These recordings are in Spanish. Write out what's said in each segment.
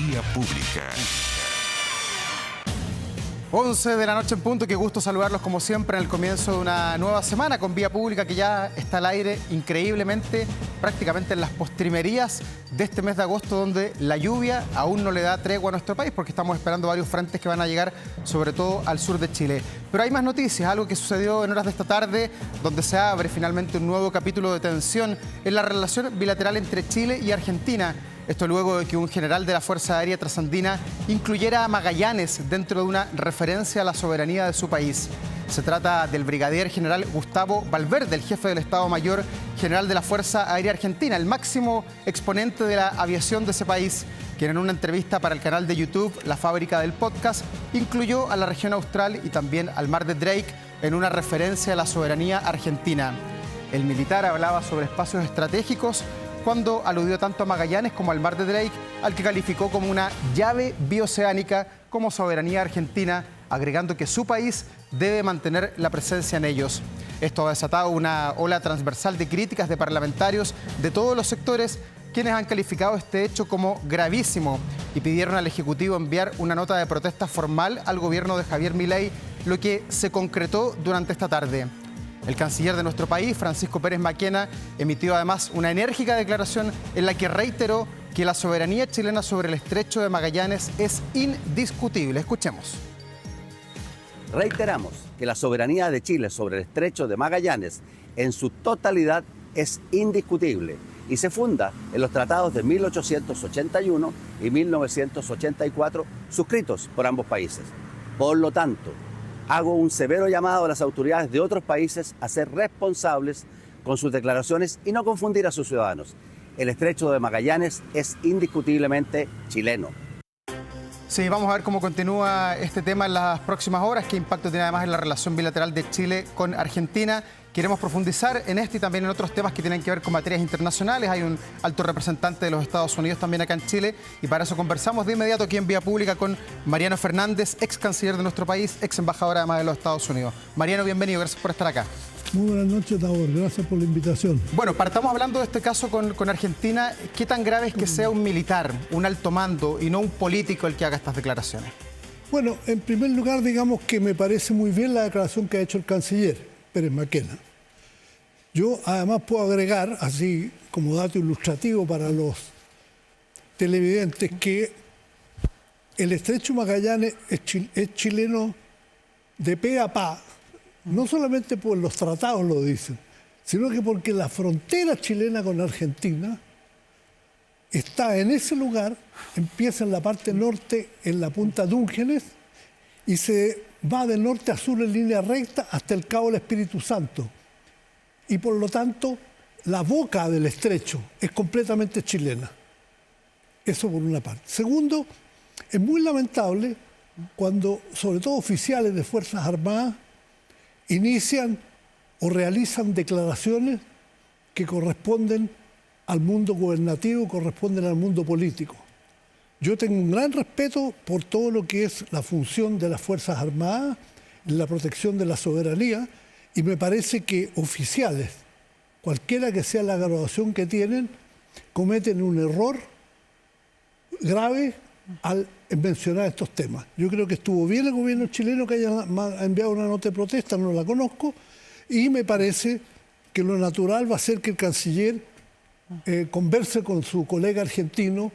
Vía Pública. 11 de la noche en punto, qué gusto saludarlos como siempre en el comienzo de una nueva semana con Vía Pública que ya está al aire increíblemente, prácticamente en las postrimerías de este mes de agosto, donde la lluvia aún no le da tregua a nuestro país porque estamos esperando varios frentes que van a llegar sobre todo al sur de Chile. Pero hay más noticias, algo que sucedió en horas de esta tarde, donde se abre finalmente un nuevo capítulo de tensión en la relación bilateral entre Chile y Argentina. Esto luego de que un general de la Fuerza Aérea Trasandina incluyera a Magallanes dentro de una referencia a la soberanía de su país. Se trata del brigadier general Gustavo Valverde, el jefe del Estado Mayor General de la Fuerza Aérea Argentina, el máximo exponente de la aviación de ese país, quien en una entrevista para el canal de YouTube La Fábrica del Podcast incluyó a la región austral y también al mar de Drake en una referencia a la soberanía argentina. El militar hablaba sobre espacios estratégicos cuando aludió tanto a Magallanes como al mar de Drake, al que calificó como una llave bioceánica como soberanía argentina, agregando que su país debe mantener la presencia en ellos. Esto ha desatado una ola transversal de críticas de parlamentarios de todos los sectores, quienes han calificado este hecho como gravísimo y pidieron al Ejecutivo enviar una nota de protesta formal al gobierno de Javier Milei, lo que se concretó durante esta tarde. El canciller de nuestro país, Francisco Pérez Maquena, emitió además una enérgica declaración en la que reiteró que la soberanía chilena sobre el estrecho de Magallanes es indiscutible. Escuchemos. Reiteramos que la soberanía de Chile sobre el estrecho de Magallanes en su totalidad es indiscutible y se funda en los tratados de 1881 y 1984 suscritos por ambos países. Por lo tanto, hago un severo llamado a las autoridades de otros países a ser responsables con sus declaraciones y no confundir a sus ciudadanos. El estrecho de Magallanes es indiscutiblemente chileno. Sí, vamos a ver cómo continúa este tema en las próximas horas, qué impacto tiene además en la relación bilateral de Chile con Argentina. Queremos profundizar en este y también en otros temas que tienen que ver con materias internacionales. Hay un alto representante de los Estados Unidos también acá en Chile y para eso conversamos de inmediato aquí en Vía Pública con Mariano Fernández, ex canciller de nuestro país, ex embajador además de los Estados Unidos. Mariano, bienvenido, gracias por estar acá. Muy buenas noches, Tabor. Gracias por la invitación. Bueno, partamos hablando de este caso con Argentina. ¿Qué tan grave es que sea un militar, un alto mando y no un político el que haga estas declaraciones? Bueno, en primer lugar, digamos que me parece muy bien la declaración que ha hecho el canciller Pérez Maquena. Yo además puedo agregar, así como dato ilustrativo para los televidentes, que el estrecho Magallanes es chileno de pe a pa, no solamente por los tratados lo dicen, sino que porque la frontera chilena con Argentina está en ese lugar, empieza en la parte norte, en la punta Dungenes, y se va de norte a sur en línea recta hasta el Cabo del Espíritu Santo. Y por lo tanto, la boca del estrecho es completamente chilena. Eso por una parte. Segundo, es muy lamentable cuando, sobre todo oficiales de Fuerzas Armadas, inician o realizan declaraciones que corresponden al mundo gubernativo, corresponden al mundo político. Yo tengo un gran respeto por todo lo que es la función de las Fuerzas Armadas, la protección de la soberanía, y me parece que oficiales, cualquiera que sea la graduación que tienen, cometen un error grave al mencionar estos temas. Yo creo que estuvo bien el gobierno chileno que haya enviado una nota de protesta, no la conozco, y me parece que lo natural va a ser que el canciller converse con su colega argentino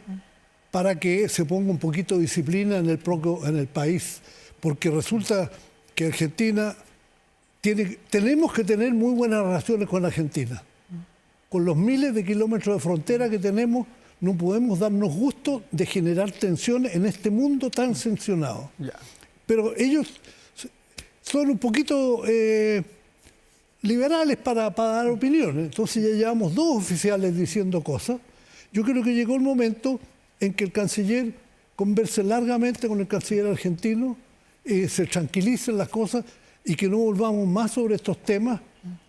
para que se ponga un poquito de disciplina en el país, porque resulta que Argentina tenemos que tener muy buenas relaciones con Argentina. Con los miles de kilómetros de frontera que tenemos, no podemos darnos gusto de generar tensiones en este mundo tan tensionado. Pero ellos son un poquito liberales para dar opiniones. Entonces ya llevamos 2 oficiales diciendo cosas. Yo creo que llegó el momento en que el canciller converse largamente con el canciller argentino, se tranquilicen las cosas y que no volvamos más sobre estos temas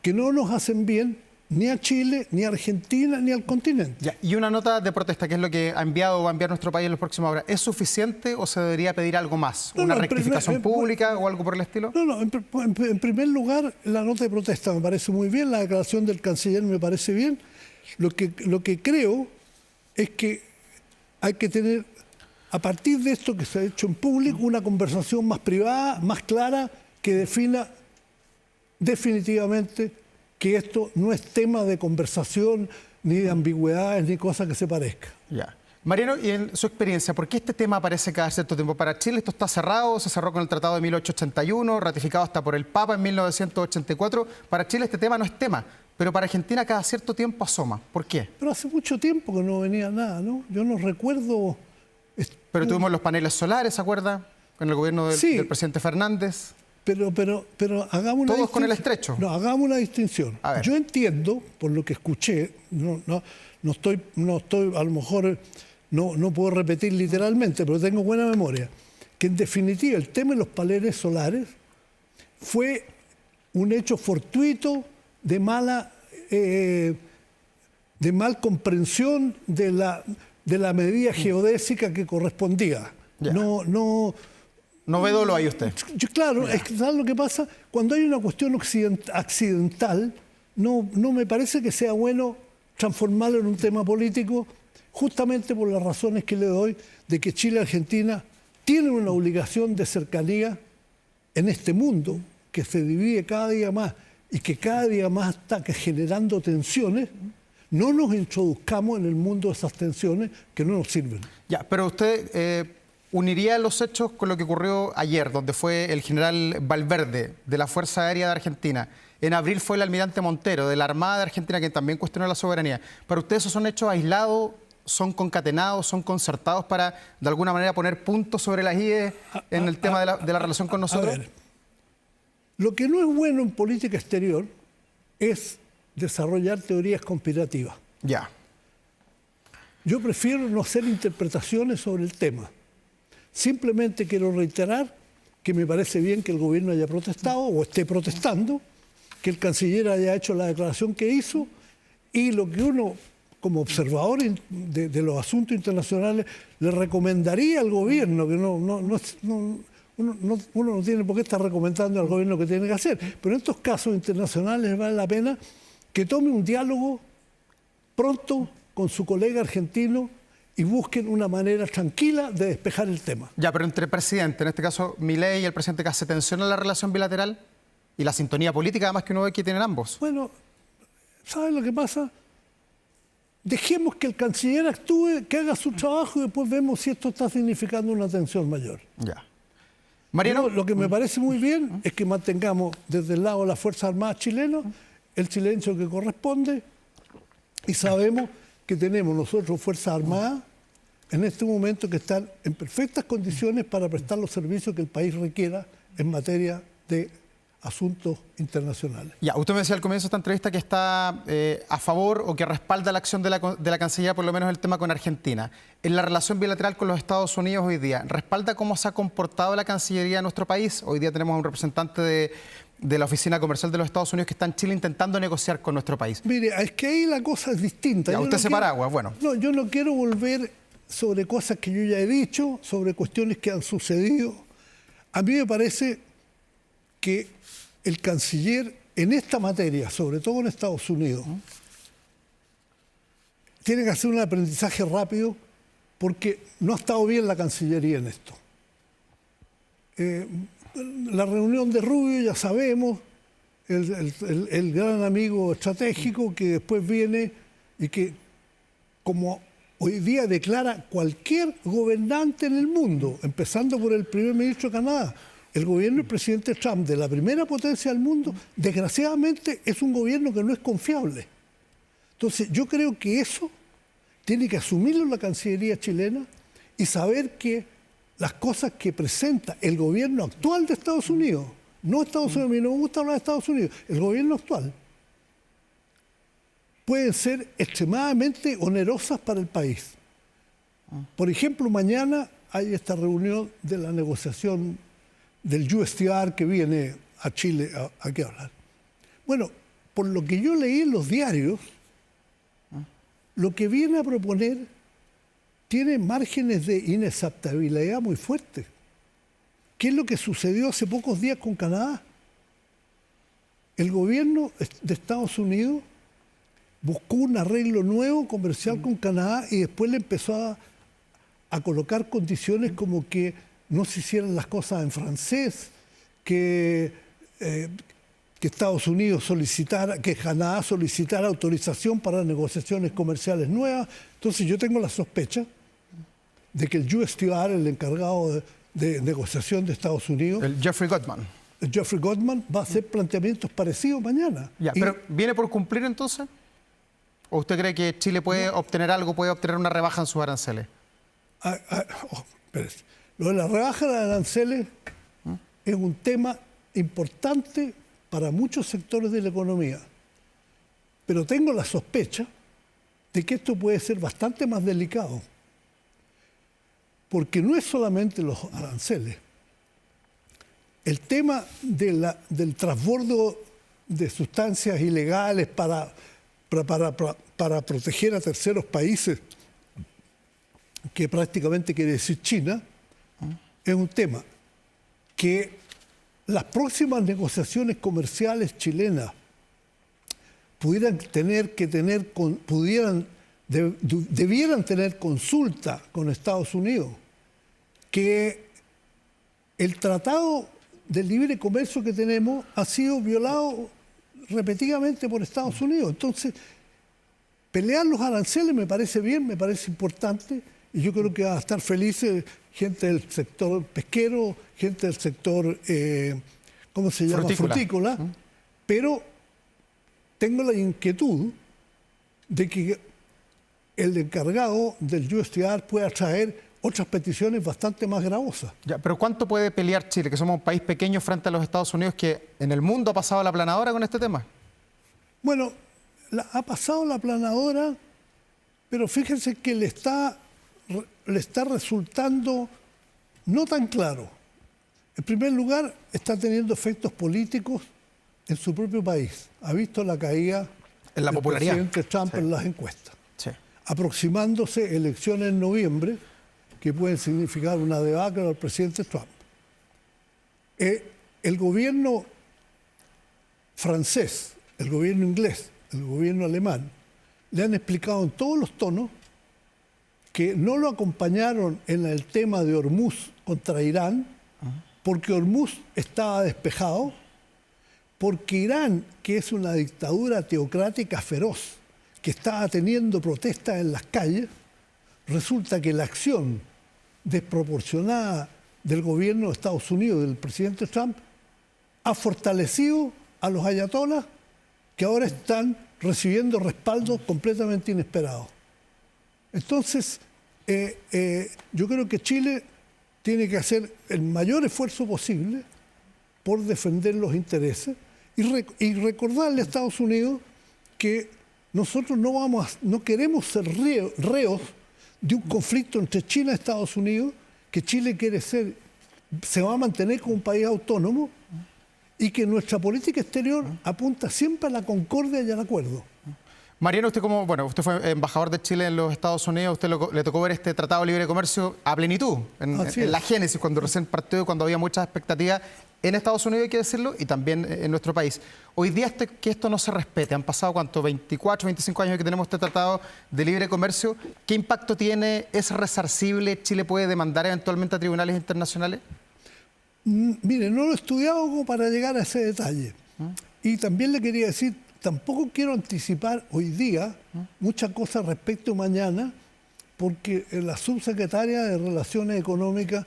que no nos hacen bien ni a Chile, ni a Argentina, ni al continente. Y una nota de protesta, que es lo que ha enviado o va a enviar nuestro país en las próximas horas, ¿es suficiente o se debería pedir algo más? ¿Una rectificación pública o algo por el estilo? No, en primer lugar, la nota de protesta me parece muy bien, la declaración del canciller me parece bien. Lo que creo es que hay que tener a partir de esto que se ha hecho en público, una conversación más privada, más clara, que defina definitivamente que esto no es tema de conversación, ni de ambigüedades, ni cosa que se parezca. Ya. Mariano, y en su experiencia, ¿por qué este tema aparece cada cierto tiempo? Para Chile esto está cerrado, se cerró con el Tratado de 1881, ratificado hasta por el Papa en 1984. Para Chile este tema no es tema, pero para Argentina cada cierto tiempo asoma. ¿Por qué? Pero hace mucho tiempo que no venía nada, ¿no? Yo no recuerdo... Pero tuvimos los paneles solares, ¿se acuerda? Con el gobierno del presidente Fernández. Pero hagamos una Todos con el estrecho. No, hagamos una distinción. Yo entiendo, por lo que escuché, no estoy, a lo mejor no puedo repetir literalmente, pero tengo buena memoria, que en definitiva el tema de los paneles solares fue un hecho fortuito de mal comprensión de la medida geodésica que correspondía. Ya. No ve dolo ahí usted. Claro, es que ¿sabes lo que pasa? Cuando hay una cuestión accidental, no me parece que sea bueno transformarlo en un tema político, justamente por las razones que le doy de que Chile y Argentina tienen una obligación de cercanía en este mundo que se divide cada día más y que cada día más está generando tensiones. No nos introduzcamos en el mundo de esas tensiones que no nos sirven. Ya, pero usted uniría los hechos con lo que ocurrió ayer, donde fue el general Valverde de la Fuerza Aérea de Argentina. En abril fue el almirante Montero de la Armada de Argentina, que también cuestionó la soberanía. ¿Para usted esos son hechos aislados, son concatenados, son concertados para de alguna manera poner puntos sobre las IES en el tema de la relación con nosotros? A ver, lo que no es bueno en política exterior es desarrollar teorías conspirativas. Ya. Yo prefiero no hacer interpretaciones sobre el tema. Simplemente quiero reiterar que me parece bien que el gobierno haya protestado o esté protestando, que el canciller haya hecho la declaración que hizo, y lo que uno, como observador de los asuntos internacionales, le recomendaría al gobierno, que uno no tiene por qué estar recomendando al gobierno que tiene que hacer, pero en estos casos internacionales vale la pena que tome un diálogo pronto con su colega argentino y busquen una manera tranquila de despejar el tema. Ya, pero entre presidentes, en este caso Milei y el presidente Kast, ¿se tensiona la relación bilateral y la sintonía política además que uno ve que tienen ambos? Bueno, ¿sabes lo que pasa? Dejemos que el canciller actúe, que haga su trabajo y después vemos si esto está significando una tensión mayor. Ya. Mariano, lo que me parece muy bien es que mantengamos desde el lado de las Fuerzas Armadas chilenas el silencio que corresponde, y sabemos que tenemos nosotros Fuerzas Armadas en este momento que están en perfectas condiciones para prestar los servicios que el país requiera en materia de asuntos internacionales. Ya, usted me decía al comienzo de esta entrevista que está a favor o que respalda la acción de la Cancillería, por lo menos el tema con Argentina. En la relación bilateral con los Estados Unidos hoy día, ¿respalda cómo se ha comportado la Cancillería de nuestro país? Hoy día tenemos a un representante de la Oficina Comercial de los Estados Unidos que está en Chile intentando negociar con nuestro país. Mire, es que ahí la cosa es distinta. Ya, usted se paraguas, bueno. No, yo no quiero volver sobre cosas que yo ya he dicho, sobre cuestiones que han sucedido. A mí me parece que el canciller en esta materia, sobre todo en Estados Unidos, tiene que hacer un aprendizaje rápido porque no ha estado bien la Cancillería en esto. La reunión de Rubio, ya sabemos, el gran amigo estratégico que después viene y que, como hoy día declara cualquier gobernante en el mundo, empezando por el primer ministro de Canadá, el gobierno del presidente Trump, de la primera potencia del mundo, desgraciadamente es un gobierno que no es confiable. Entonces, yo creo que eso tiene que asumirlo la Cancillería chilena y saber que las cosas que presenta el gobierno actual de Estados Unidos, no Estados Unidos, a mí no me gusta hablar de Estados Unidos, el gobierno actual, pueden ser extremadamente onerosas para el país. Por ejemplo, mañana hay esta reunión de la negociación del USTR que viene a Chile a qué hablar. Bueno, por lo que yo leí en los diarios, lo que viene a proponer tiene márgenes de inexactabilidad muy fuertes. ¿Qué es lo que sucedió hace pocos días con Canadá? El gobierno de Estados Unidos buscó un arreglo nuevo comercial con Canadá y después le empezó a colocar condiciones como que no se hicieran las cosas en francés, que Estados Unidos solicitara, que Canadá solicitara autorización para negociaciones comerciales nuevas. Entonces yo tengo la sospecha de que el USTR, el encargado de negociación de Estados Unidos, El Jeffrey Gutman, va a hacer planteamientos parecidos mañana. Ya, pero ¿viene por cumplir entonces? ¿O usted cree que Chile puede obtener algo, puede obtener una rebaja en sus aranceles? Espérese. Lo de la rebaja de aranceles es un tema importante para muchos sectores de la economía. Pero tengo la sospecha de que esto puede ser bastante más delicado. Porque no es solamente los aranceles. El tema del transbordo de sustancias ilegales para proteger a terceros países, que prácticamente quiere decir China, es un tema que las próximas negociaciones comerciales chilenas debieran tener consulta con Estados Unidos, que el tratado de libre comercio que tenemos ha sido violado repetidamente por Estados Unidos. Entonces, pelear los aranceles me parece bien, me parece importante, y yo creo que va a estar felices gente del sector pesquero, gente del sector, ¿cómo se llama? Frutícola. Pero tengo la inquietud de que el encargado del USTR pueda traer otras peticiones bastante más gravosas. Ya, pero ¿cuánto puede pelear Chile, que somos un país pequeño frente a los Estados Unidos, que en el mundo ha pasado la planadora con este tema? Bueno, ha pasado la planadora, pero fíjense que le está resultando no tan claro. En primer lugar, está teniendo efectos políticos en su propio país. Ha visto la caída en la popularidad del presidente Trump en las encuestas. Sí. Aproximándose elecciones en noviembre que pueden significar una debacle al presidente Trump. El gobierno francés, el gobierno inglés, el gobierno alemán, le han explicado en todos los tonos que no lo acompañaron en el tema de Hormuz contra Irán, porque Hormuz estaba despejado, porque Irán, que es una dictadura teocrática feroz, que estaba teniendo protestas en las calles, resulta que la acción desproporcionada del gobierno de Estados Unidos, del presidente Trump, ha fortalecido a los ayatolás, que ahora están recibiendo respaldos completamente inesperados. Entonces, yo creo que Chile tiene que hacer el mayor esfuerzo posible por defender los intereses y recordarle a Estados Unidos que nosotros no queremos ser reos de un conflicto entre China y Estados Unidos, que Chile se va a mantener como un país autónomo y que nuestra política exterior apunta siempre a la concordia y al acuerdo. Mariano, usted fue embajador de Chile en los Estados Unidos, usted le tocó ver este Tratado de Libre Comercio a plenitud, en la génesis, cuando recién partió y cuando había muchas expectativas en Estados Unidos, hay que decirlo, y también en nuestro país. Hoy día que esto no se respete, han pasado, ¿cuánto? 24, 25 años que tenemos este Tratado de Libre Comercio. ¿Qué impacto tiene? ¿Es resarcible? ¿Chile puede demandar eventualmente a tribunales internacionales? Mire, no lo he estudiado como para llegar a ese detalle. Y también le quería decir, tampoco quiero anticipar hoy día muchas cosas respecto a mañana, porque la subsecretaria de Relaciones Económicas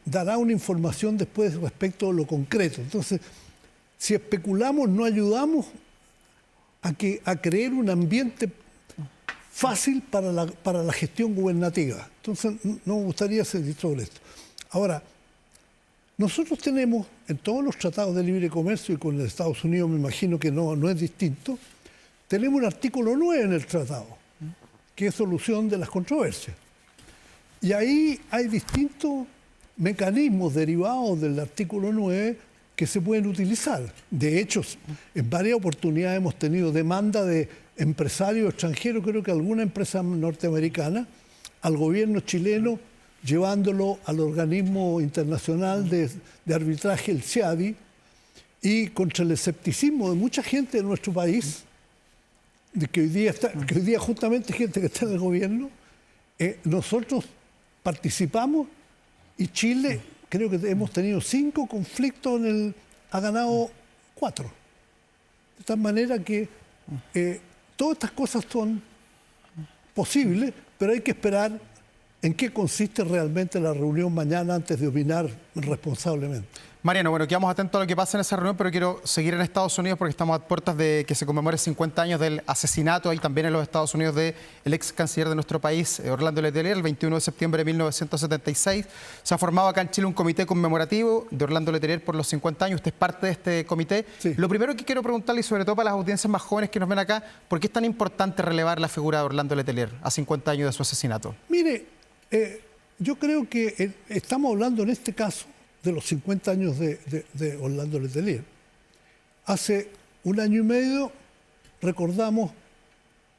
dará una información después respecto a lo concreto. Entonces, si especulamos, no ayudamos a crear un ambiente fácil para la gestión gubernativa. Entonces, no me gustaría seguir sobre esto. Ahora, nosotros tenemos en todos los tratados de libre comercio, y con los Estados Unidos me imagino que no es distinto, tenemos un artículo 9 en el tratado, que es solución de las controversias. Y ahí hay distintos mecanismos derivados del artículo 9 que se pueden utilizar. De hecho, en varias oportunidades hemos tenido demanda de empresarios extranjeros, creo que alguna empresa norteamericana, al gobierno chileno, llevándolo al organismo internacional de arbitraje, el CIADI, y contra el escepticismo de mucha gente de nuestro país, que hoy día justamente gente que está en el gobierno, nosotros participamos y Chile, creo que hemos tenido 5 conflictos, ha ganado 4. De tal manera que todas estas cosas son posibles, pero hay que esperar en qué consiste realmente la reunión mañana antes de opinar responsablemente. Mariano, bueno, quedamos atentos a lo que pasa en esa reunión, pero quiero seguir en Estados Unidos porque estamos a puertas de que se conmemore 50 años del asesinato, ahí también en los Estados Unidos, del ex canciller de nuestro país, Orlando Letelier, el 21 de septiembre de 1976. Se ha formado acá en Chile un comité conmemorativo de Orlando Letelier por los 50 años. Usted es parte de este comité. Sí. Lo primero que quiero preguntarle, y sobre todo para las audiencias más jóvenes que nos ven acá, ¿por qué es tan importante relevar la figura de Orlando Letelier a 50 años de su asesinato? Mire, yo creo que estamos hablando en este caso de los 50 años de Orlando Letelier. Hace 1 año y medio recordamos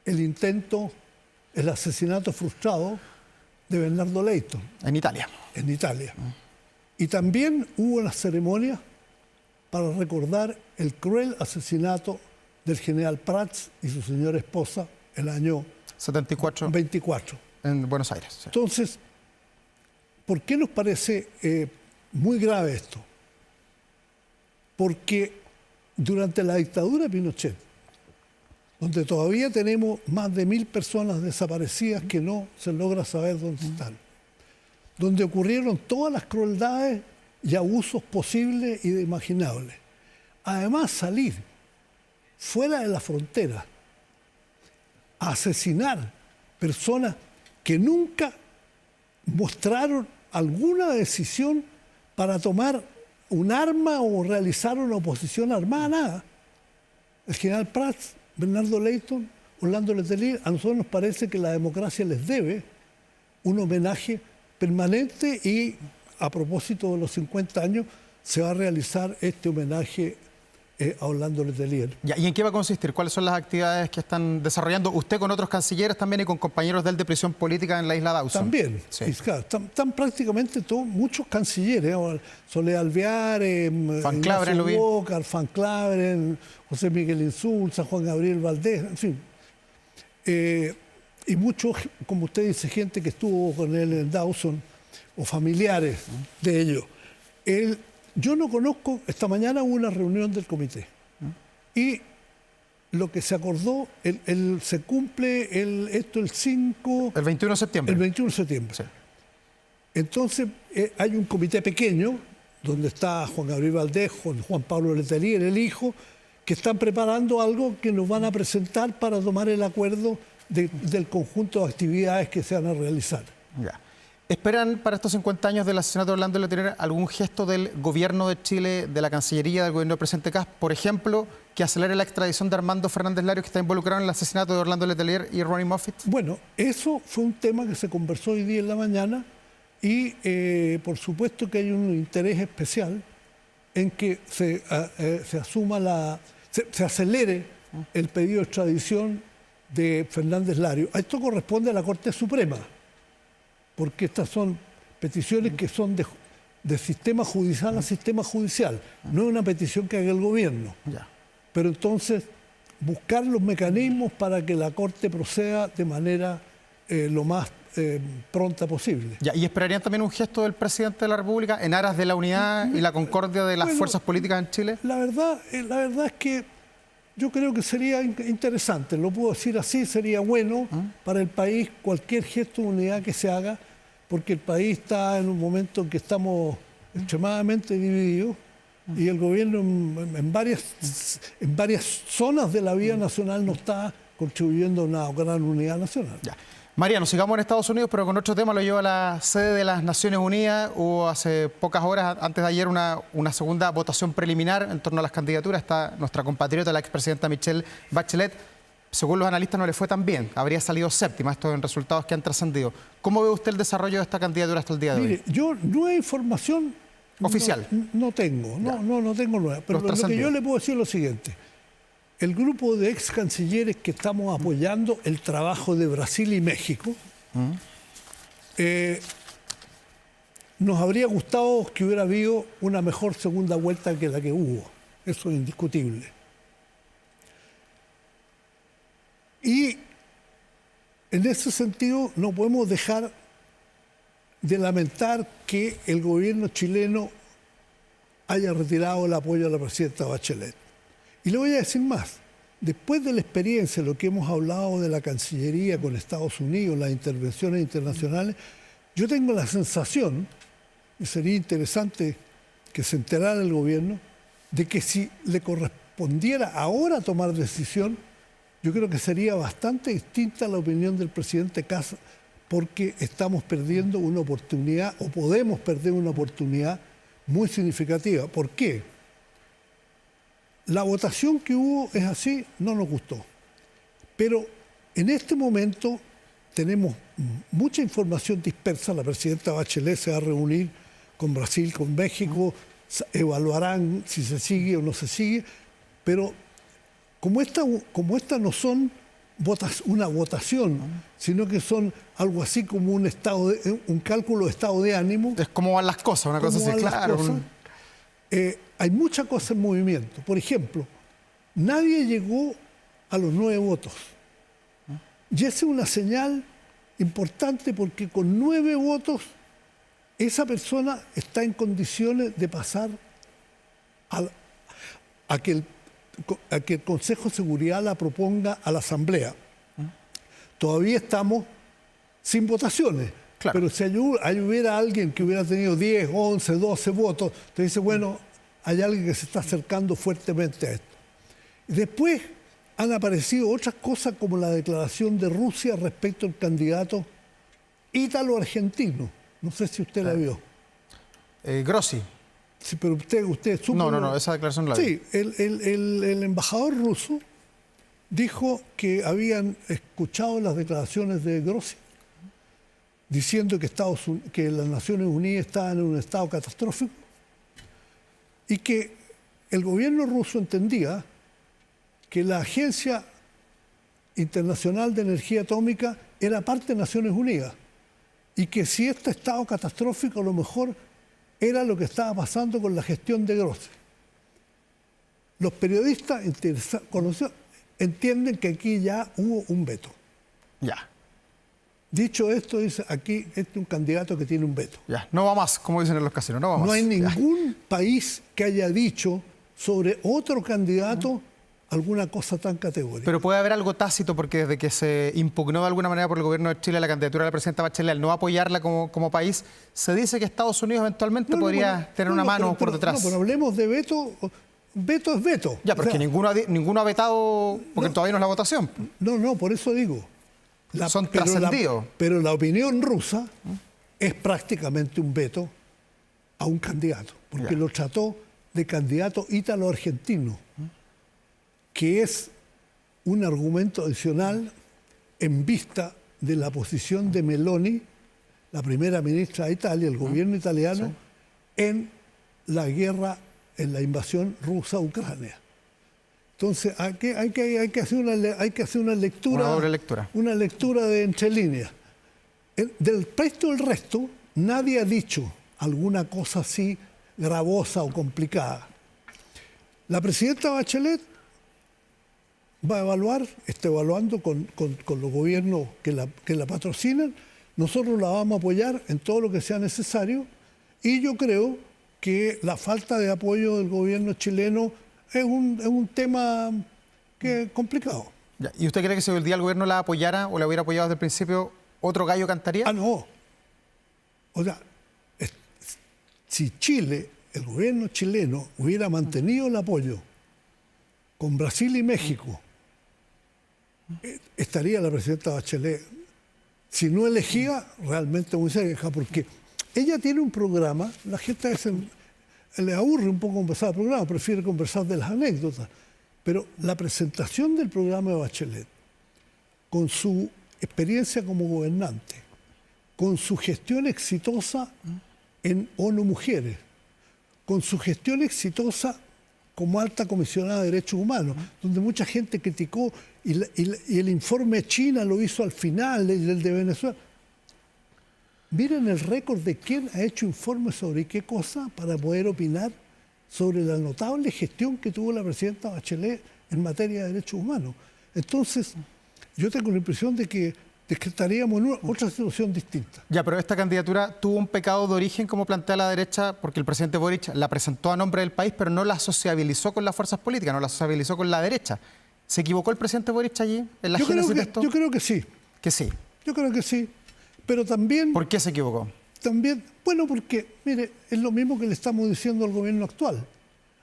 el asesinato frustrado de Bernardo Leighton En Italia. en Italia. Y también hubo una ceremonia para recordar el cruel asesinato del general Prats y su señora esposa el año 74 24. en Buenos Aires. Sí. Entonces, ¿por qué nos parece muy grave esto? Porque durante la dictadura de Pinochet, donde todavía tenemos más de 1000 personas desaparecidas que no se logra saber dónde están, donde ocurrieron todas las crueldades y abusos posibles y imaginables. Además, salir fuera de la frontera a asesinar personas que nunca mostraron alguna decisión para tomar un arma o realizar una oposición armada, nada. El general Prats, Bernardo Leighton, Orlando Letelier, a nosotros nos parece que la democracia les debe un homenaje permanente y a propósito de los 50 años se va a realizar este homenaje a Orlando Letelier. Ya, ¿y en qué va a consistir? ¿Cuáles son las actividades que están desarrollando usted con otros cancilleres también y con compañeros de él de prisión política en la isla Dawson? También, Sí. claro, están prácticamente todos, muchos cancilleres, Soledad Alvear, Van Claveren, lo vi. Walker, Van Claveren, José Miguel Insulza, Juan Gabriel Valdés, en fin. Y muchos, como usted dice, gente que estuvo con él en Dawson o familiares de ellos. Yo no conozco, esta mañana hubo una reunión del comité y lo que se acordó, se cumple esto el 5... El 21 de septiembre. El 21 de septiembre. Sí. Entonces hay un comité pequeño donde está Juan Gabriel Valdés, Juan Pablo Letelier, el hijo, que están preparando algo que nos van a presentar para tomar el acuerdo del conjunto de actividades que se van a realizar. Ya. ¿Esperan para estos 50 años del asesinato de Orlando Letelier algún gesto del gobierno de Chile, de la Cancillería, del gobierno del presidente Kast, por ejemplo, que acelere la extradición de Armando Fernández Larios, que está involucrado en el asesinato de Orlando Letelier y Ronnie Moffitt? Bueno, eso fue un tema que se conversó hoy día en la mañana y por supuesto que hay un interés especial en que se acelere el pedido de extradición de Fernández Larios. Esto corresponde a la Corte Suprema, porque estas son peticiones que son de sistema judicial a sistema judicial. No es una petición que haga el gobierno. Ya. Pero entonces, buscar los mecanismos para que la Corte proceda de manera lo más pronta posible. Ya, ¿y esperarían también un gesto del presidente de la República en aras de la unidad y la concordia de las fuerzas políticas en Chile? La verdad es que yo creo que sería interesante, lo puedo decir así, sería bueno para el país cualquier gesto de unidad que se haga, porque el país está en un momento en que estamos extremadamente divididos y el gobierno en varias zonas de la vida nacional no está contribuyendo a una gran unidad nacional. Ya. Mariano, sigamos en Estados Unidos, pero con otro tema. Lo llevo a la sede de las Naciones Unidas. Hubo hace pocas horas, antes de ayer, una segunda votación preliminar en torno a las candidaturas. Está nuestra compatriota, la expresidenta Michelle Bachelet. Según los analistas, no le fue tan bien. Habría salido séptima, estos en resultados que han trascendido. ¿Cómo ve usted el desarrollo de esta candidatura hasta el día de hoy? Mire, yo nueva información oficial no tengo, no tengo nueva. Pero lo que yo le puedo decir es lo siguiente. El grupo de ex cancilleres que estamos apoyando el trabajo de Brasil y México, nos habría gustado que hubiera habido una mejor segunda vuelta que la que hubo. Eso es indiscutible. Y en ese sentido no podemos dejar de lamentar que el gobierno chileno haya retirado el apoyo a la presidenta Bachelet. Y le voy a decir más. Después de la experiencia, lo que hemos hablado de la Cancillería con Estados Unidos, las intervenciones internacionales, yo tengo la sensación, y sería interesante que se enterara el gobierno, de que si le correspondiera ahora tomar decisión, yo creo que sería bastante distinta la opinión del presidente Kast, porque estamos perdiendo una oportunidad, o podemos perder una oportunidad muy significativa. ¿Por qué? La votación que hubo es así, no nos gustó. Pero en este momento tenemos mucha información dispersa. La presidenta Bachelet se va a reunir con Brasil, con México, evaluarán si se sigue o no se sigue. Pero como esta no son una votación, sino que son algo así como un cálculo de estado de ánimo. Es como van las cosas, una cosa así, claro. Hay muchas cosas en movimiento. Por ejemplo, nadie llegó a los 9 votos. Y esa es una señal importante porque con 9 votos esa persona está en condiciones de pasar a que el Consejo de Seguridad la proponga a la Asamblea. Todavía estamos sin votaciones. Claro. Pero si hubiera alguien que hubiera tenido 10, 11, 12 votos, te dice, bueno, hay alguien que se está acercando fuertemente a esto. Después han aparecido otras cosas como la declaración de Rusia respecto al candidato ítalo-argentino. No sé si usted la vio. Grossi. Sí, pero usted supo... No, esa declaración la vi. Sí, el embajador ruso dijo que habían escuchado las declaraciones de Grossi diciendo que las Naciones Unidas estaban en un estado catastrófico y que el gobierno ruso entendía que la Agencia Internacional de Energía Atómica era parte de Naciones Unidas y que si este estado catastrófico a lo mejor era lo que estaba pasando con la gestión de Grossi. Los periodistas conocidos entienden que aquí ya hubo un veto. Ya. Dicho esto, dice aquí este es un candidato que tiene un veto. Ya, no va más, como dicen en los casinos, no va más. No hay ningún país que haya dicho sobre otro candidato alguna cosa tan categórica. Pero puede haber algo tácito porque desde que se impugnó de alguna manera por el gobierno de Chile la candidatura de la presidenta Bachelet, al no apoyarla como país, se dice que Estados Unidos eventualmente podría tener una mano por detrás. No, pero hablemos de veto. Veto es veto. Ya, pero es que ninguno ha vetado porque todavía no es la votación. No, por eso digo. Son trascendidos. Pero la opinión rusa es prácticamente un veto a un candidato, porque lo trató de candidato ítalo-argentino, que es un argumento adicional en vista de la posición de Meloni, la primera ministra de Italia, el gobierno italiano, en la guerra, en la invasión rusa a Ucrania. Entonces hay que hacer una lectura. Una doble lectura. Una lectura de entre líneas. Del resto del resto, nadie ha dicho alguna cosa así gravosa o complicada. La presidenta Bachelet va a evaluar, está evaluando con los gobiernos que la patrocinan. Nosotros la vamos a apoyar en todo lo que sea necesario y yo creo que la falta de apoyo del gobierno chileno es un tema que es complicado. Ya. ¿Y usted cree que si el día el gobierno la apoyara o la hubiera apoyado desde el principio, otro gallo cantaría? No. O sea, si Chile, el gobierno chileno, hubiera mantenido el apoyo con Brasil y México, estaría la presidenta Bachelet, si no elegía, realmente muy cerca, porque ella tiene un programa, la gente a veces le aburre un poco conversar del programa, prefiere conversar de las anécdotas, pero la presentación del programa de Bachelet, con su experiencia como gobernante, con su gestión exitosa en ONU Mujeres, con su gestión exitosa como alta comisionada de derechos humanos, donde mucha gente criticó y el informe de China lo hizo al final, el de Venezuela. Miren el récord de quién ha hecho informes sobre qué cosa para poder opinar sobre la notable gestión que tuvo la presidenta Bachelet en materia de derechos humanos. Entonces, yo tengo la impresión de que es que estaríamos en otra situación distinta. Ya, pero esta candidatura tuvo un pecado de origen, como plantea la derecha, porque el presidente Boric la presentó a nombre del país, pero no la sociabilizó con las fuerzas políticas, no la sociabilizó con la derecha. ¿Se equivocó el presidente Boric allí en la génesis de esto? Yo creo que sí. Que sí. Yo creo que sí. Pero también... ¿Por qué se equivocó? También, bueno, porque, mire, es lo mismo que le estamos diciendo al gobierno actual.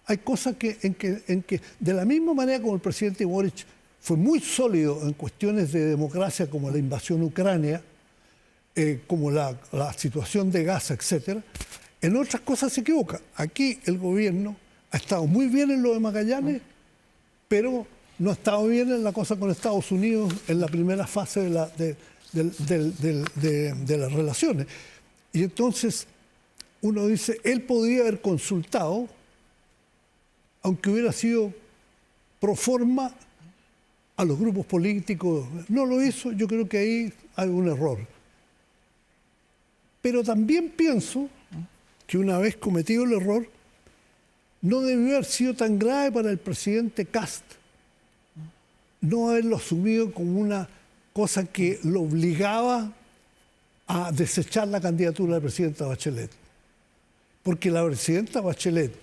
Hay cosas en que, de la misma manera como el presidente Boric fue muy sólido en cuestiones de democracia como la invasión a Ucrania, como la situación de Gaza, etcétera, en otras cosas se equivoca. Aquí el gobierno ha estado muy bien en lo de Magallanes, pero no ha estado bien en la cosa con Estados Unidos en la primera fase de las relaciones. Y entonces uno dice, él podría haber consultado, aunque hubiera sido pro forma, a los grupos políticos. No lo hizo, yo creo que ahí hay un error. Pero también pienso que una vez cometido el error, no debió haber sido tan grave para el presidente Kast no haberlo asumido como una cosa que lo obligaba a desechar la candidatura de la presidenta Bachelet. Porque la presidenta Bachelet,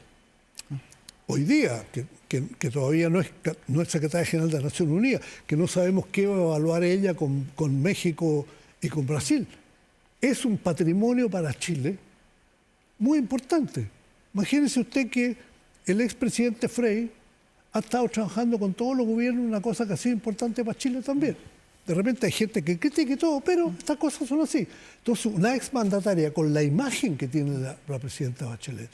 hoy día, que todavía no es secretaria general de las Naciones Unidas, que no sabemos qué va a evaluar ella con México y con Brasil, es un patrimonio para Chile muy importante. Imagínese usted que el expresidente Frei ha estado trabajando con todos los gobiernos en una cosa que ha sido importante para Chile también. De repente hay gente que critica y todo, pero estas cosas son así. Entonces, una exmandataria con la imagen que tiene la presidenta Bachelet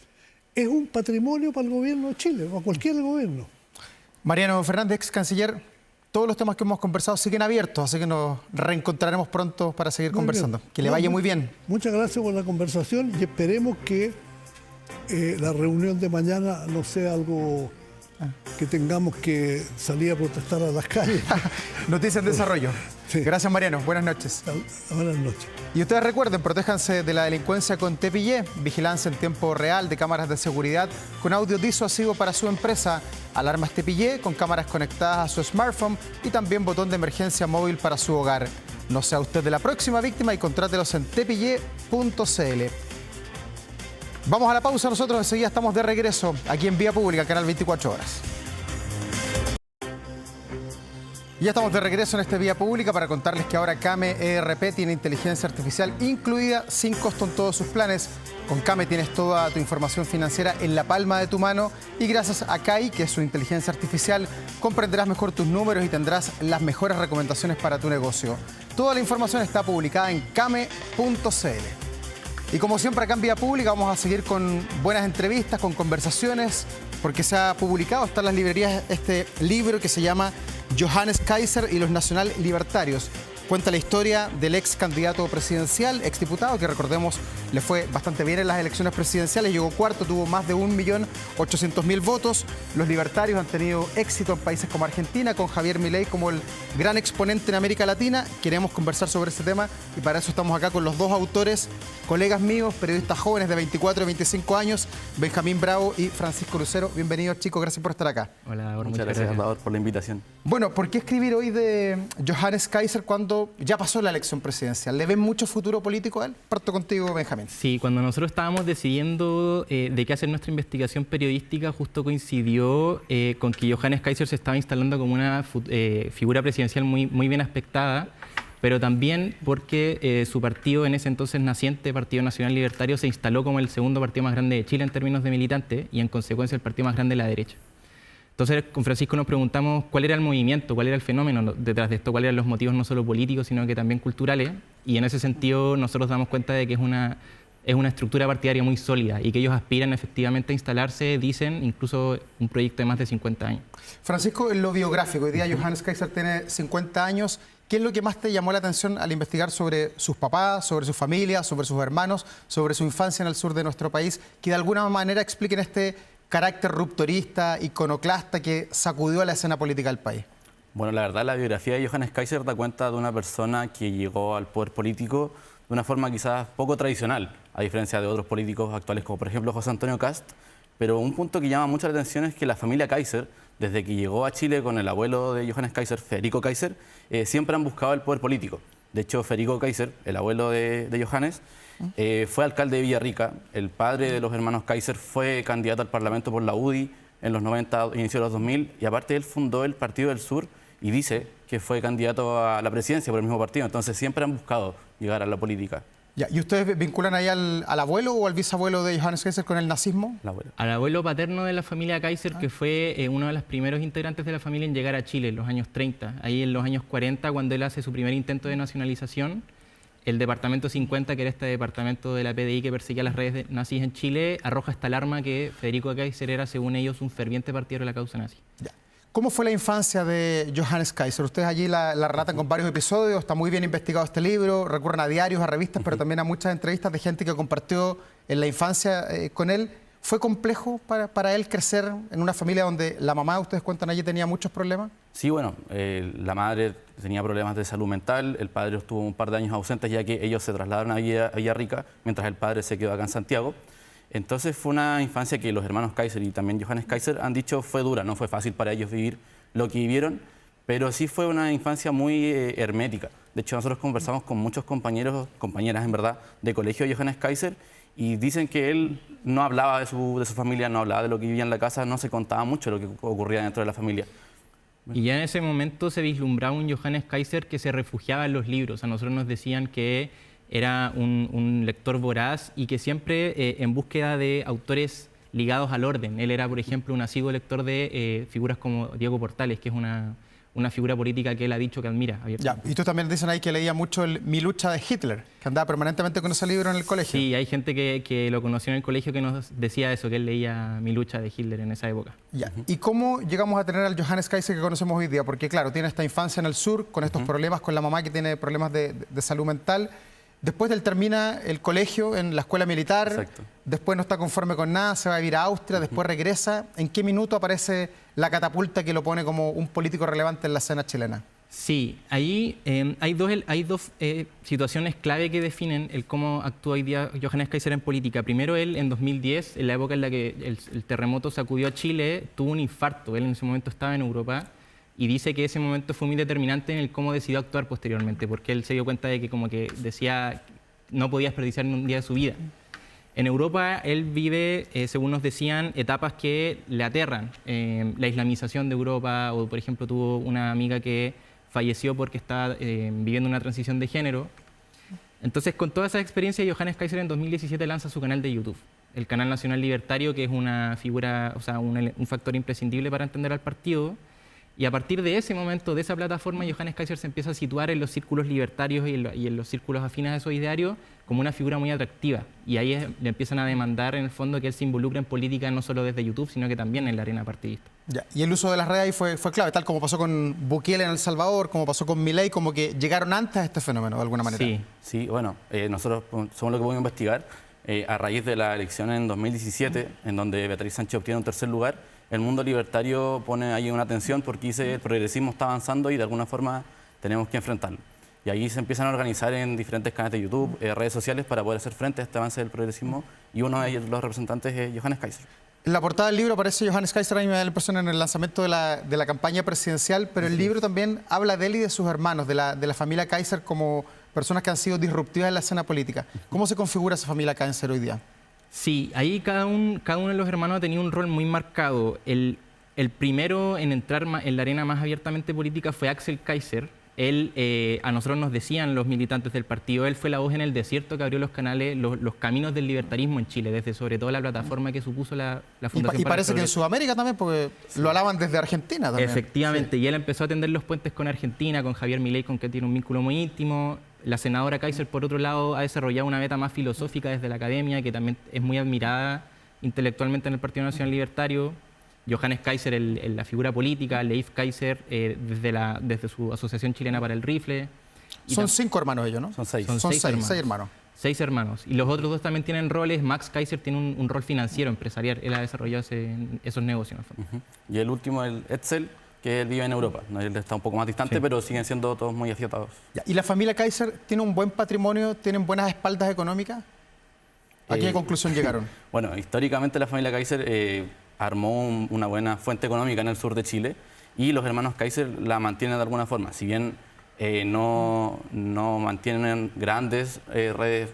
es un patrimonio para el gobierno de Chile, para cualquier gobierno. Mariano Fernández, ex canciller, todos los temas que hemos conversado siguen abiertos, así que nos reencontraremos pronto para seguir conversando. Que le vaya muy bien. Muchas gracias por la conversación y esperemos que la reunión de mañana no sea algo que tengamos que salir a protestar a las calles. Noticias en desarrollo. Sí. Gracias, Mariano. Buenas noches. Buenas noches. Y ustedes recuerden, protéjanse de la delincuencia con TPY, vigilancia en tiempo real de cámaras de seguridad con audio disuasivo para su empresa, alarmas TPY con cámaras conectadas a su smartphone y también botón de emergencia móvil para su hogar. No sea usted de la próxima víctima y contrátelos en tpy.cl. Vamos a la pausa, nosotros enseguida estamos de regreso aquí en Vía Pública, Canal 24 Horas. Ya estamos de regreso en este Vía Pública para contarles que ahora Kame ERP tiene inteligencia artificial incluida sin costo en todos sus planes. Con Kame tienes toda tu información financiera en la palma de tu mano y gracias a Kai, que es su inteligencia artificial, comprenderás mejor tus números y tendrás las mejores recomendaciones para tu negocio. Toda la información está publicada en kame.cl. Y como siempre acá en Vía Pública vamos a seguir con buenas entrevistas, con conversaciones, porque se ha publicado, está en las librerías este libro que se llama Johannes Kaiser y los Nacional Libertarios. Cuenta la historia del ex candidato presidencial, ex diputado, que recordemos le fue bastante bien en las elecciones presidenciales, llegó cuarto, tuvo más de 1.800.000 votos. Los libertarios han tenido éxito en países como Argentina, con Javier Milei como el gran exponente en América Latina. Queremos conversar sobre este tema y para eso estamos acá con los dos autores, colegas míos, periodistas jóvenes de 24 y 25 años, Benjamín Bravo y Francisco Lucero. Bienvenidos, chicos, gracias por estar acá. Hola, muchas gracias, Salvador, por la invitación. Bueno, ¿por qué escribir hoy de Johannes Kaiser cuando ya pasó la elección presidencial? ¿Le ven mucho futuro político a él? Parto contigo, Benjamín. Sí, cuando nosotros estábamos decidiendo de qué hacer nuestra investigación periodística, justo coincidió con que Johannes Kaiser se estaba instalando como una figura presidencial muy bien aspectada, pero también porque su partido, en ese entonces naciente, Partido Nacional Libertario, se instaló como el segundo partido más grande de Chile en términos de militantes y en consecuencia el partido más grande de la derecha. Entonces, con Francisco nos preguntamos cuál era el movimiento, cuál era el fenómeno detrás de esto, cuáles eran los motivos no solo políticos, sino que también culturales. Y en ese sentido, nosotros damos cuenta de que es una estructura partidaria muy sólida y que ellos aspiran efectivamente a instalarse, dicen, incluso un proyecto de más de 50 años. Francisco, en lo biográfico, hoy día Johannes Kaiser tiene 50 años. ¿Qué es lo que más te llamó la atención al investigar sobre sus papás, sobre su familia, sobre sus hermanos, sobre su infancia en el sur de nuestro país, que de alguna manera expliquen este carácter rupturista, iconoclasta que sacudió a la escena política del país? Bueno, la verdad, la biografía de Johannes Kaiser da cuenta de una persona que llegó al poder político de una forma quizás poco tradicional, a diferencia de otros políticos actuales como por ejemplo José Antonio Kast. Pero un punto que llama mucho la atención es que la familia Kaiser, desde que llegó a Chile con el abuelo de Johannes Kaiser, Federico Kaiser, siempre han buscado el poder político. De hecho, Federico Kaiser, el abuelo de Johannes, fue alcalde de Villarrica. El padre de los hermanos Kaiser fue candidato al Parlamento por la UDI en los 90, inicio de los 2000, y aparte él fundó el Partido del Sur y dice que fue candidato a la presidencia por el mismo partido. Entonces siempre han buscado llegar a la política. Ya, ¿y ustedes vinculan ahí al abuelo o al bisabuelo de Johannes Kaiser con el nazismo? El abuelo. Al abuelo paterno de la familia Kaiser, que fue uno de los primeros integrantes de la familia en llegar a Chile en los años 30. Ahí en los años 40, cuando él hace su primer intento de nacionalización, el departamento 50, que era este departamento de la PDI que perseguía las redes nazis en Chile, arroja esta alarma que Federico Kaiser era, según ellos, un ferviente partidario de la causa nazi. Ya. ¿Cómo fue la infancia de Johannes Kaiser? Ustedes allí la relatan con varios episodios, está muy bien investigado este libro, recurren a diarios, a revistas, pero también a muchas entrevistas de gente que compartió en la infancia con él. ¿Fue complejo para él crecer en una familia donde la mamá, ustedes cuentan allí, tenía muchos problemas? Sí, bueno, la madre tenía problemas de salud mental, el padre estuvo un par de años ausentes ya que ellos se trasladaron a Villarrica, mientras el padre se quedó acá en Santiago. Entonces fue una infancia que los hermanos Kaiser y también Johannes Kaiser han dicho fue dura, no fue fácil para ellos vivir lo que vivieron, pero sí fue una infancia muy hermética. De hecho, nosotros conversamos con muchos compañeros, compañeras en verdad, de colegio de Johannes Kaiser, y dicen que él no hablaba de su familia, no hablaba de lo que vivía en la casa, no se contaba mucho de lo que ocurría dentro de la familia. Y ya en ese momento se vislumbraba un Johannes Kaiser que se refugiaba en los libros. A nosotros nos decían que era un lector voraz y que siempre en búsqueda de autores ligados al orden. Él era, por ejemplo, un asiduo lector de figuras como Diego Portales, que es una figura política que él ha dicho que admira. Ya, y tú también dicen ahí que leía mucho Mi lucha de Hitler, que andaba permanentemente con ese libro en el colegio. Sí, hay gente que lo conoció en el colegio que nos decía eso, que él leía Mi lucha de Hitler en esa época. Ya. ¿Y cómo llegamos a tener al Johannes Kaiser que conocemos hoy día? Porque claro, tiene esta infancia en el sur, con estos problemas, con la mamá que tiene problemas de salud mental. Después él termina el colegio en la escuela militar. Exacto. Después no está conforme con nada, se va a vivir a Austria, después regresa. ¿En qué minuto aparece la catapulta que lo pone como un político relevante en la escena chilena? Sí, ahí hay dos situaciones clave que definen el cómo actúa hoy día Johannes Kaiser en política. Primero, él en 2010, en la época en la que el terremoto sacudió a Chile, tuvo un infarto. Él en ese momento estaba en Europa y dice que ese momento fue muy determinante en el cómo decidió actuar posteriormente, porque él se dio cuenta de que como que decía no podía desperdiciar ni un día de su vida. En Europa él vive, según nos decían, etapas que le aterran. La islamización de Europa, o por ejemplo tuvo una amiga que falleció porque estaba viviendo una transición de género. Entonces, con toda esa experiencia, Johannes Kaiser en 2017 lanza su canal de YouTube, el Canal Nacional Libertario, que es una figura, o sea, un factor imprescindible para entender al partido. Y a partir de ese momento, de esa plataforma, Johannes Kaiser se empieza a situar en los círculos libertarios y en los círculos afines a esos idearios como una figura muy atractiva. Y ahí le empiezan a demandar, en el fondo, que él se involucre en política no solo desde YouTube, sino que también en la arena partidista. Ya. Y el uso de las redes ahí fue clave, tal como pasó con Bukele en El Salvador, como pasó con Milei, como que llegaron antes a este fenómeno, de alguna manera. Sí, bueno, nosotros somos lo que podemos investigar. A raíz de la elección en 2017, en donde Beatriz Sánchez obtiene un tercer lugar, el mundo libertario pone ahí una tensión porque dice el progresismo está avanzando y de alguna forma tenemos que enfrentarlo. Y ahí se empiezan a organizar en diferentes canales de YouTube, redes sociales para poder hacer frente a este avance del progresismo, y uno de los representantes es Johannes Kaiser. En la portada del libro aparece Johannes Kaiser, a mí me da la impresión en el lanzamiento de la campaña presidencial, pero el libro también habla de él y de sus hermanos, de la familia Kaiser como personas que han sido disruptivas en la escena política. ¿Cómo se configura esa familia Kaiser hoy día? Sí, ahí cada uno de los hermanos ha tenido un rol muy marcado. El primero en entrar en la arena más abiertamente política fue Axel Kaiser. Él, a nosotros nos decían los militantes del partido, él fue la voz en el desierto que abrió los canales, los caminos del libertarismo en Chile, desde sobre todo la plataforma que supuso la Fundación. Y parece que en Sudamérica también, porque lo alaban desde Argentina también. Efectivamente, y él empezó a tender los puentes con Argentina, con Javier Milei, con quien tiene un vínculo muy íntimo. La senadora Kaiser, por otro lado, ha desarrollado una beta más filosófica desde la academia, que también es muy admirada intelectualmente en el Partido Nacional Libertario. Johannes Kaiser, la figura política, Leif Kaiser, desde su Asociación Chilena para el Rifle. Son 5 hermanos ellos, ¿no? Son 6. Son seis hermanos. 6 hermanos. Y los otros 2 también tienen roles. Max Kaiser tiene un rol financiero, empresarial. Él ha desarrollado esos negocios. Y el último, el Etzel, que él vive en Europa. Él está un poco más distante, pero siguen siendo todos muy afiatados. ¿Y la familia Kaiser tiene un buen patrimonio? ¿Tienen buenas espaldas económicas? ¿A qué conclusión llegaron? Bueno, históricamente la familia Kaiser armó una buena fuente económica en el sur de Chile y los hermanos Kaiser la mantienen de alguna forma. Si bien no mantienen grandes redes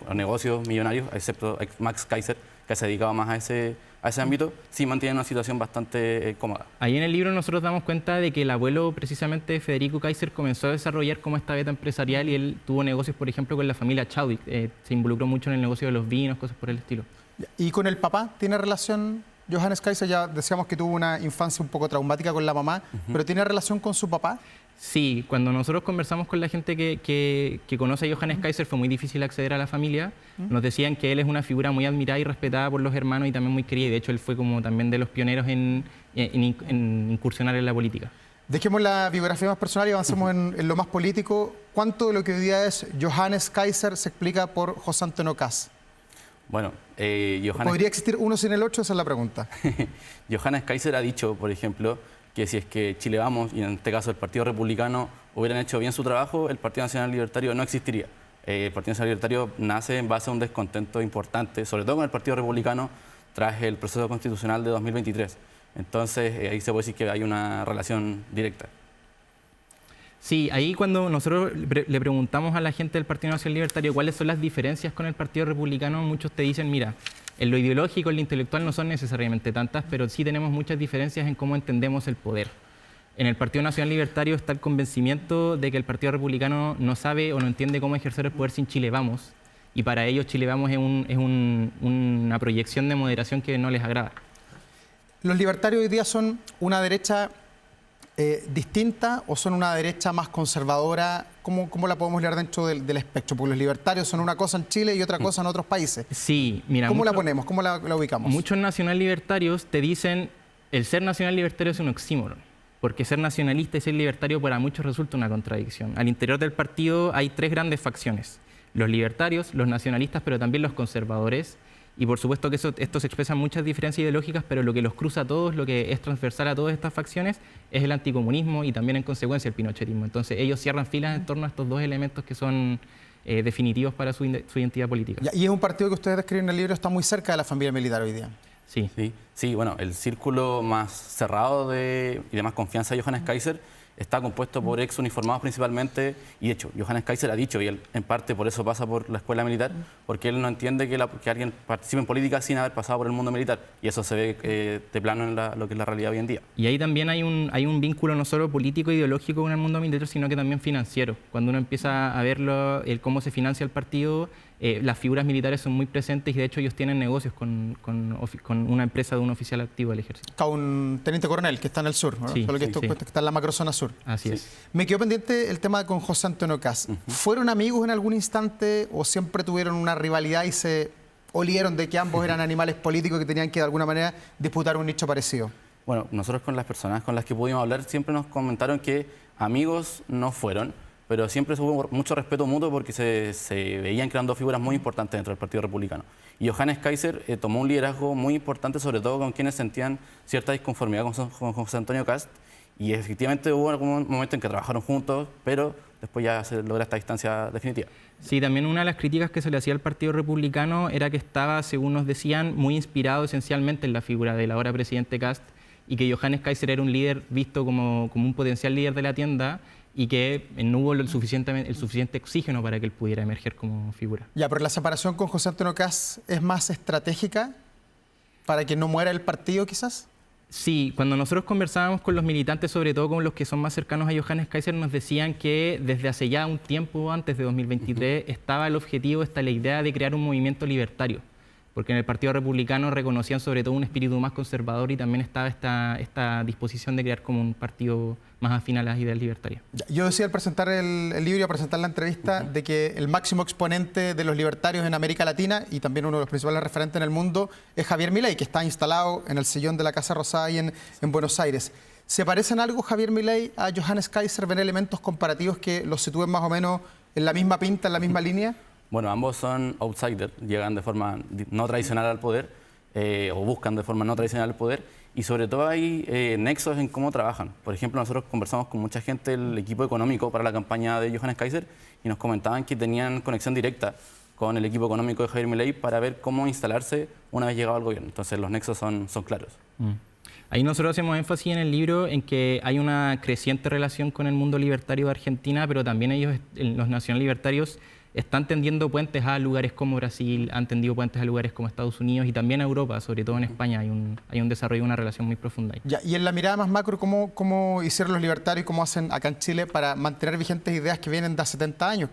o negocios millonarios, excepto Max Kaiser, que se dedicaba más a ese ámbito, sí mantienen una situación bastante cómoda. Ahí en el libro nosotros damos cuenta de que el abuelo precisamente de Federico Kaiser comenzó a desarrollar como esta beta empresarial y él tuvo negocios, por ejemplo, con la familia Chadwick. Se involucró mucho en el negocio de los vinos, cosas por el estilo. ¿Y con el papá tiene relación Johannes Kaiser? Ya decíamos que tuvo una infancia un poco traumática con la mamá, pero ¿tiene relación con su papá? Sí, cuando nosotros conversamos con la gente que conoce a Johannes Kaiser, fue muy difícil acceder a la familia. Nos decían que él es una figura muy admirada y respetada por los hermanos y también muy querida. De hecho, él fue como también de los pioneros en incursionar en la política. Dejemos la biografía más personal y avancemos en lo más político. ¿Cuánto de lo que hoy día es Johannes Kaiser se explica por José Antonio Kast? Bueno, ¿Podría existir uno sin el 8? Esa es la pregunta. Johannes Kaiser ha dicho, por ejemplo, que si es que Chile Vamos, y en este caso el Partido Republicano, hubieran hecho bien su trabajo, el Partido Nacional Libertario no existiría. El Partido Nacional Libertario nace en base a un descontento importante, sobre todo con el Partido Republicano, tras el proceso constitucional de 2023. Entonces, ahí se puede decir que hay una relación directa. Sí, ahí cuando nosotros le preguntamos a la gente del Partido Nacional Libertario cuáles son las diferencias con el Partido Republicano, muchos te dicen, mira, en lo ideológico, en lo intelectual no son necesariamente tantas, pero sí tenemos muchas diferencias en cómo entendemos el poder. En el Partido Nacional Libertario está el convencimiento de que el Partido Republicano no sabe o no entiende cómo ejercer el poder sin Chile Vamos, y para ellos Chile Vamos es una proyección de moderación que no les agrada. ¿Los libertarios hoy día son una derecha distinta o son una derecha más conservadora? ¿Cómo la podemos leer dentro del espectro? Porque los libertarios son una cosa en Chile y otra cosa en otros países. Sí, mira. ¿Cómo la ponemos? ¿Cómo la ubicamos? Muchos nacional libertarios te dicen el ser nacional libertario es un oxímoron, porque ser nacionalista y ser libertario para muchos resulta una contradicción. Al interior del partido hay tres grandes facciones: los libertarios, los nacionalistas, pero también los conservadores. Y por supuesto que esto se expresa en muchas diferencias ideológicas, pero lo que los cruza a todos, lo que es transversal a todas estas facciones, es el anticomunismo y también en consecuencia el pinochetismo. Entonces ellos cierran filas en torno a estos dos elementos que son definitivos para su identidad política. Y es un partido que ustedes describen en el libro, está muy cerca de la familia militar hoy día. Sí, bueno, el círculo más cerrado y de más confianza de Johannes Kaiser está compuesto por ex uniformados principalmente, y de hecho Johannes Kaiser ha dicho, y él en parte por eso pasa por la escuela militar, porque él no entiende que alguien participe en política sin haber pasado por el mundo militar, y eso se ve de plano en lo que es la realidad hoy en día. Y ahí también hay un vínculo no solo político e ideológico con el mundo militar, sino que también financiero. Cuando uno empieza a verlo, cómo se financia el partido, las figuras militares son muy presentes y de hecho ellos tienen negocios con una empresa de un oficial activo del ejército. Un teniente coronel que está en el sur, ¿no? Sí, Solo que sí. está en la macrozona sur. Así es. Me quedó pendiente el tema con José Antonio Kast. ¿Fueron amigos en algún instante o siempre tuvieron una rivalidad y se olieron de que ambos eran animales políticos que tenían que de alguna manera disputar un nicho parecido? Bueno, nosotros con las personas con las que pudimos hablar siempre nos comentaron que amigos no fueron, pero siempre hubo mucho respeto mutuo porque se veían creando figuras muy importantes dentro del Partido Republicano. Y Johannes Kaiser tomó un liderazgo muy importante, sobre todo con quienes sentían cierta disconformidad con José Antonio Kast, y efectivamente hubo algún momento en que trabajaron juntos, pero después ya se logra esta distancia definitiva. Sí, también una de las críticas que se le hacía al Partido Republicano era que estaba, según nos decían, muy inspirado esencialmente en la figura del ahora presidente Kast, y que Johannes Kaiser era un líder visto como un potencial líder de la tienda, y que no hubo el suficiente oxígeno para que él pudiera emerger como figura. Ya, pero la separación con José Antonio Kast es más estratégica para que no muera el partido, quizás. Sí, cuando nosotros conversábamos con los militantes, sobre todo con los que son más cercanos a Johannes Kaiser, nos decían que desde hace ya un tiempo antes de 2023 estaba el objetivo, la idea de crear un movimiento libertario, porque en el Partido Republicano reconocían sobre todo un espíritu más conservador y también estaba esta disposición de crear como un partido más afín a las ideas libertarias. Yo decía al presentar el libro y al presentar la entrevista de que el máximo exponente de los libertarios en América Latina y también uno de los principales referentes en el mundo es Javier Milei, que está instalado en el sillón de la Casa Rosada ahí en Buenos Aires. ¿Se parecen algo Javier Milei a Johannes Kaiser? ¿Ven elementos comparativos que los sitúen más o menos en la misma pinta, en la misma línea? Bueno, ambos son outsiders, llegan de forma no tradicional al poder, o buscan de forma no tradicional al poder, y sobre todo hay nexos en cómo trabajan. Por ejemplo, nosotros conversamos con mucha gente del equipo económico para la campaña de Johannes Kaiser y nos comentaban que tenían conexión directa con el equipo económico de Javier Milei para ver cómo instalarse una vez llegado al gobierno. Entonces los nexos son claros. Ahí nosotros hacemos énfasis en el libro en que hay una creciente relación con el mundo libertario de Argentina, pero también ellos, los nacional libertarios, están tendiendo puentes a lugares como Brasil, han tendido puentes a lugares como Estados Unidos y también a Europa, sobre todo en España. Hay un desarrollo, una relación muy profunda ahí. Ya, y en la mirada más macro, ¿cómo hicieron los libertarios y cómo hacen acá en Chile para mantener vigentes ideas que vienen de hace 70 años,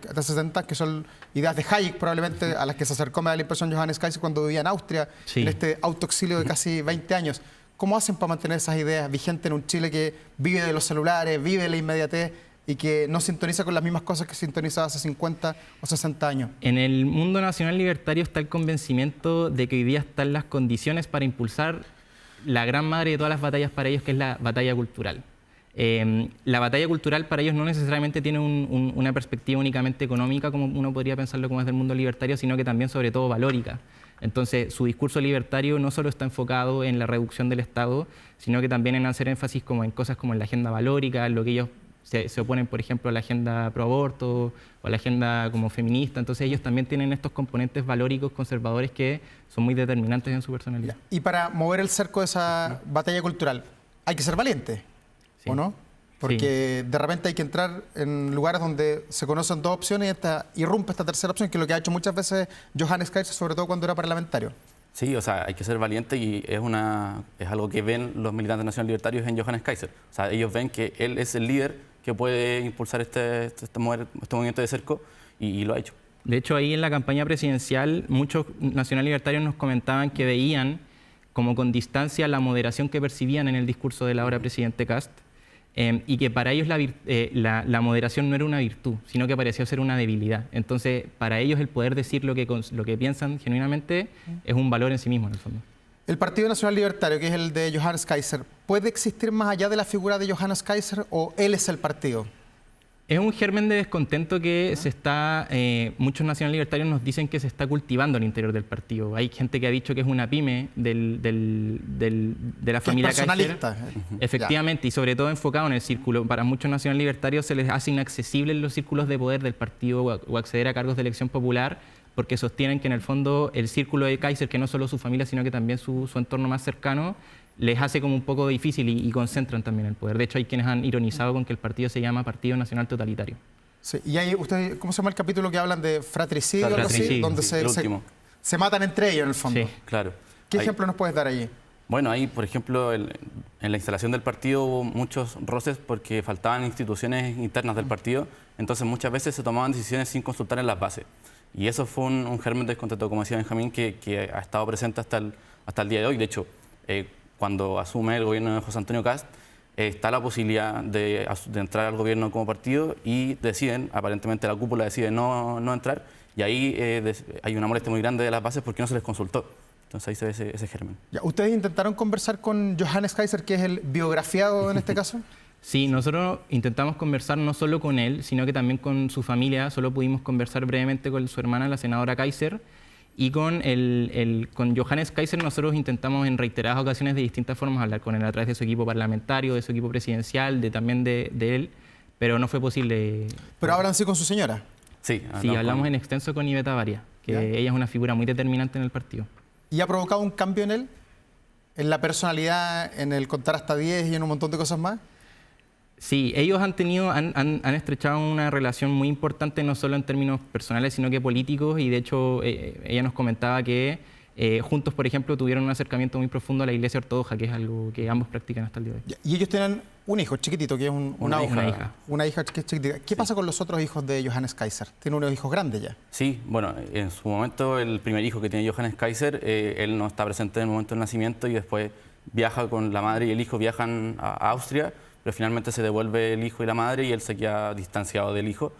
que son ideas de Hayek probablemente, a las que se acercó, me da la impresión, Johannes Kaiser cuando vivía en Austria, Sí. en este autoexilio de casi 20 años? ¿Cómo hacen para mantener esas ideas vigentes en un Chile que vive de los celulares, vive de la inmediatez y que no sintoniza con las mismas cosas que sintonizaba hace 50 o 60 años? En el mundo nacional libertario está el convencimiento de que hoy día están las condiciones para impulsar la gran madre de todas las batallas para ellos, que es la batalla cultural. La batalla cultural para ellos no necesariamente tiene una perspectiva únicamente económica, como uno podría pensarlo como es del mundo libertario, sino que también sobre todo valórica. Entonces, su discurso libertario no solo está enfocado en la reducción del Estado, sino que también en hacer énfasis como en cosas como en la agenda valórica, en lo que ellos se oponen, por ejemplo, a la agenda pro aborto o a la agenda como feminista. Entonces ellos también tienen estos componentes valóricos conservadores que son muy determinantes en su personalidad. Y para mover el cerco de esa batalla cultural, hay que ser valiente, Sí. ¿o no? Porque de repente hay que entrar en lugares donde se conocen dos opciones y irrumpe esta tercera opción, que es lo que ha hecho muchas veces Johannes Kaiser, sobre todo cuando era parlamentario. Sí, o sea, hay que ser valiente y es algo que ven los militantes nacional libertarios en Johannes Kaiser. O sea, ellos ven que él es el líder que puede impulsar este movimiento de cerco y lo ha hecho. De hecho, ahí en la campaña presidencial, muchos nacional libertarios nos comentaban que veían como con distancia la moderación que percibían en el discurso del ahora presidente Kast, y que para ellos la moderación no era una virtud, sino que parecía ser una debilidad. Entonces, para ellos el poder decir lo que piensan genuinamente es un valor en sí mismo, en el fondo. El Partido Nacional Libertario, que es el de Johannes Kaiser, ¿puede existir más allá de la figura de Johannes Kaiser o él es el partido? Es un germen de descontento que muchos nacional libertarios nos dicen que se está cultivando al interior del partido. Hay gente que ha dicho que es una pyme de la familia Kaiser. Personalista. Efectivamente, y sobre todo enfocado en el círculo. Para muchos nacional libertarios se les hace inaccesible los círculos de poder del partido o acceder a cargos de elección popular, porque sostienen que en el fondo el círculo de Kaiser, que no solo su familia, sino que también su entorno más cercano, les hace como un poco difícil y concentran también el poder. De hecho, hay quienes han ironizado con que el partido se llama Partido Nacional Totalitario. Sí, y hay, ¿cómo se llama el capítulo que hablan de fratricidio? Algo así, Fratricidio, donde sí, se matan entre ellos en el fondo. Sí. Claro. ¿Qué Ahí- ejemplo nos puedes dar allí? Bueno, ahí, por ejemplo, en la instalación del partido hubo muchos roces porque faltaban instituciones internas del partido, entonces muchas veces se tomaban decisiones sin consultar en las bases. Y eso fue un germen de descontento, como decía Benjamín, que ha estado presente hasta el día de hoy. De hecho, cuando asume el gobierno de José Antonio Kast, está la posibilidad de entrar al gobierno como partido y aparentemente la cúpula decide no entrar, y ahí hay una molestia muy grande de las bases porque no se les consultó. Entonces ahí se ve ese germen. Ya, ¿ustedes intentaron conversar con Johannes Kaiser, que es el biografiado en este caso? Sí, nosotros intentamos conversar no solo con él, sino que también con su familia. Solo pudimos conversar brevemente con su hermana, la senadora Kaiser, y con Johannes Kaiser nosotros intentamos en reiteradas ocasiones de distintas formas hablar con él a través de su equipo parlamentario, de su equipo presidencial, también de él, pero no fue posible. Pero hablan sí con su señora. Sí, Sí, hablamos en extenso con Iveta Varia, que ¿Ya? ella es una figura muy determinante en el partido. ¿Y ha provocado un cambio en él? ¿En la personalidad, en el contar hasta 10 y en un montón de cosas más? Sí, ellos han estrechado una relación muy importante, no solo en términos personales, sino que políticos, y de hecho ella nos comentaba que juntos, por ejemplo, tuvieron un acercamiento muy profundo a la Iglesia Ortodoxa, que es algo que ambos practican hasta el día de hoy. Ya, y ellos tienen un hijo chiquitito, que es una hija. Una hija que es chiquitita. ¿Qué pasa con los otros hijos de Johannes Kaiser? Tiene unos hijos grandes ya. Sí, bueno, en su momento el primer hijo que tiene Johannes Kaiser, él no está presente en el momento del nacimiento y después viaja con la madre y el hijo viajan a Austria, pero finalmente se devuelve el hijo y la madre y él se queda distanciado del hijo.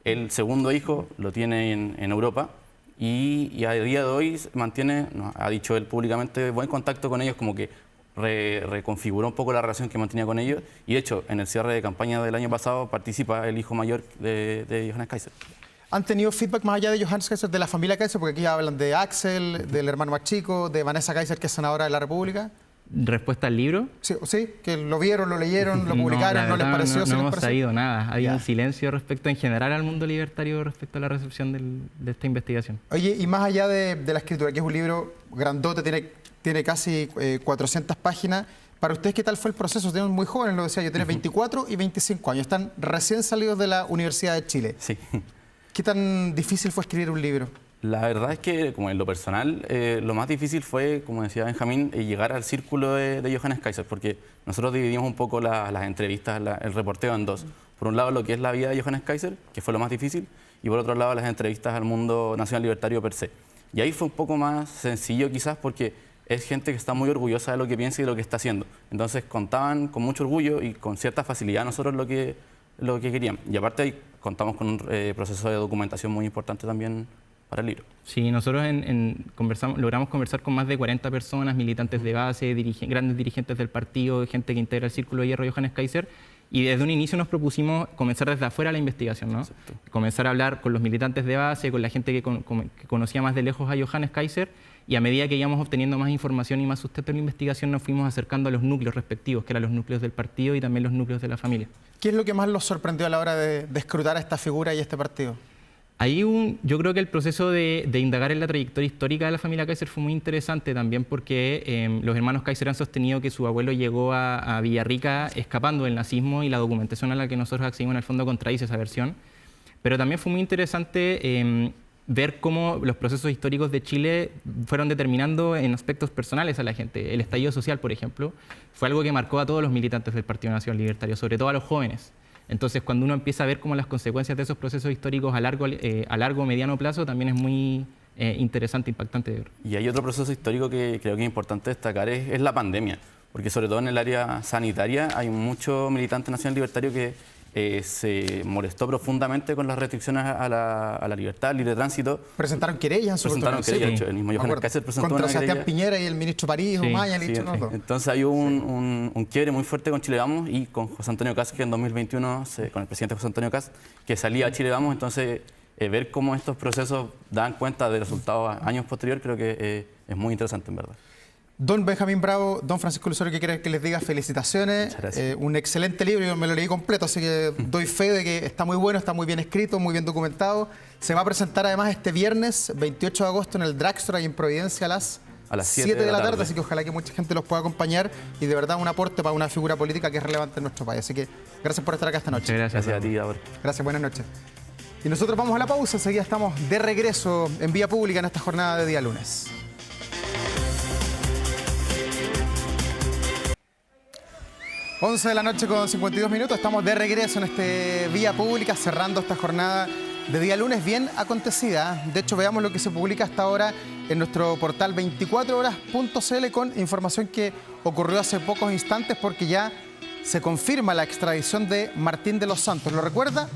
El segundo hijo lo tiene en Europa y a día de hoy mantiene, ha dicho él públicamente, buen contacto con ellos, como que reconfiguró un poco la relación que mantenía con ellos, y de hecho en el cierre de campaña del año pasado participa el hijo mayor de Johannes Kaiser. ¿Han tenido feedback más allá de Johannes Kaiser, de la familia Kaiser? Porque aquí hablan de Axel, del hermano más chico, de Vanessa Kaiser, que es senadora de la República. ¿Respuesta al libro? Sí, que lo vieron, lo leyeron, lo publicaron, ¿no les pareció? No, ¿Sí les hemos pareció? sabido nada. Había Ya. un silencio respecto en general al mundo libertario respecto a la recepción de esta investigación. Oye, y más allá de la escritura, que es un libro grandote, tiene casi 400 páginas, Para ustedes, ¿qué tal fue el proceso? Ustedes muy jóvenes, lo decía yo, tienes 24 y 25 años, están recién salidos de la Universidad de Chile. Sí. ¿Qué tan difícil fue escribir un libro? La verdad es que, como en lo personal, lo más difícil fue, como decía Benjamín, llegar al círculo de Johannes Kaiser, porque nosotros dividimos un poco las entrevistas, el reporteo en dos. Por un lado, lo que es la vida de Johannes Kaiser, que fue lo más difícil, y por otro lado, las entrevistas al mundo nacional libertario per se. Y ahí fue un poco más sencillo quizás porque es gente que está muy orgullosa de lo que piensa y de lo que está haciendo. Entonces contaban con mucho orgullo y con cierta facilidad nosotros lo que querían. Y aparte ahí contamos con un proceso de documentación muy importante también para el libro. Sí, nosotros logramos conversar con más de 40 personas, militantes de base, grandes dirigentes del partido, gente que integra el Círculo de Hierro Johannes Kaiser, y desde un inicio nos propusimos comenzar desde afuera la investigación, ¿no? Exacto. Comenzar a hablar con los militantes de base, con la gente que conocía más de lejos a Johannes Kaiser, y a medida que íbamos obteniendo más información y más sustento en la investigación, nos fuimos acercando a los núcleos respectivos, que eran los núcleos del partido y también los núcleos de la familia. ¿Qué es lo que más los sorprendió a la hora de escrutar a esta figura y a este partido? Yo creo que el proceso de indagar en la trayectoria histórica de la familia Kaiser fue muy interesante también porque los hermanos Kaiser han sostenido que su abuelo llegó a Villarrica escapando del nazismo y la documentación a la que nosotros accedimos en el fondo contradice esa versión. Pero también fue muy interesante ver cómo los procesos históricos de Chile fueron determinando en aspectos personales a la gente. El estallido social, por ejemplo, fue algo que marcó a todos los militantes del Partido Nacional Libertario, sobre todo a los jóvenes. Entonces, cuando uno empieza a ver cómo las consecuencias de esos procesos históricos a largo o mediano plazo, también es muy interesante, impactante de ver. Y hay otro proceso histórico que creo que es importante destacar, es la pandemia, porque sobre todo en el área sanitaria hay mucho militante nacional libertario que se molestó profundamente con las restricciones a la libertad, al libre tránsito. Presentaron querellas en su Presentaron querellas, de hecho, el mismo Johannes Kaiser presentó contra una Sebastián querella. Piñera y el ministro París, Sí. Maya, Sí, no. entonces hay un quiebre muy fuerte con Chile Vamos y con José Antonio Kast, que en 2021, con el presidente José Antonio Kast, que salía a Chile Vamos. Entonces, ver cómo estos procesos dan cuenta de resultados a años posteriores, creo que es muy interesante, en verdad. Don Benjamín Bravo, don Francisco Lucero, ¿qué quiere que les diga? Felicitaciones. Muchas gracias. Un excelente libro, yo me lo leí completo, así que doy fe de que está muy bueno, está muy bien escrito, muy bien documentado. Se va a presentar además este viernes 28 de agosto en el Dragstore ahí en Providencia a las 7 de la tarde, así que ojalá que mucha gente los pueda acompañar y de verdad un aporte para una figura política que es relevante en nuestro país. Así que gracias por estar acá esta noche. Muchas gracias. Gracias a ti, Davor. Gracias, buenas noches. Y nosotros vamos a la pausa, enseguida estamos de regreso en Vía Pública en esta jornada de día lunes. 11 de la noche con 52 minutos, estamos de regreso en este Vía Pública, cerrando esta jornada de día lunes bien acontecida. De hecho, veamos lo que se publica hasta ahora en nuestro portal 24horas.cl con información que ocurrió hace pocos instantes porque ya se confirma la extradición de Martín de los Santos. ¿Lo recuerda?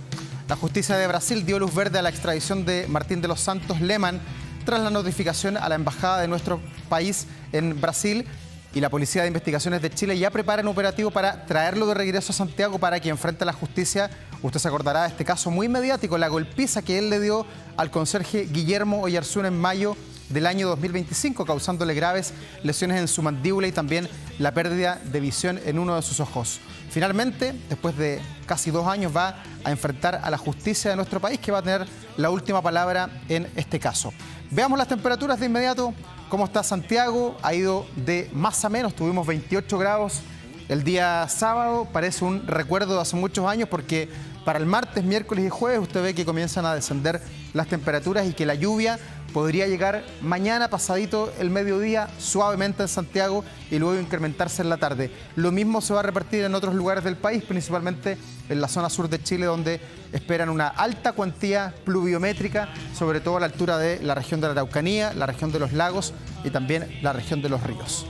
La justicia de Brasil dio luz verde a la extradición de Martín de los Santos Lehmann tras la notificación a la embajada de nuestro país en Brasil. Y la Policía de Investigaciones de Chile ya prepara un operativo para traerlo de regreso a Santiago para que enfrente a la justicia. Usted se acordará de este caso muy mediático, la golpiza que él le dio al conserje Guillermo Oyarzún en mayo del año 2025, causándole graves lesiones en su mandíbula y también la pérdida de visión en uno de sus ojos. Finalmente, después de casi 2 años, va a enfrentar a la justicia de nuestro país, que va a tener la última palabra en este caso. Veamos las temperaturas de inmediato. ¿Cómo está Santiago? Ha ido de más a menos. Tuvimos 28 grados el día sábado. Parece un recuerdo de hace muchos años porque para el martes, miércoles y jueves usted ve que comienzan a descender las temperaturas y que la lluvia podría llegar mañana pasadito el mediodía suavemente en Santiago y luego incrementarse en la tarde. Lo mismo se va a repartir en otros lugares del país, principalmente en la zona sur de Chile, donde esperan una alta cuantía pluviométrica, sobre todo a la altura de la región de la Araucanía, la región de los lagos y también la región de los ríos.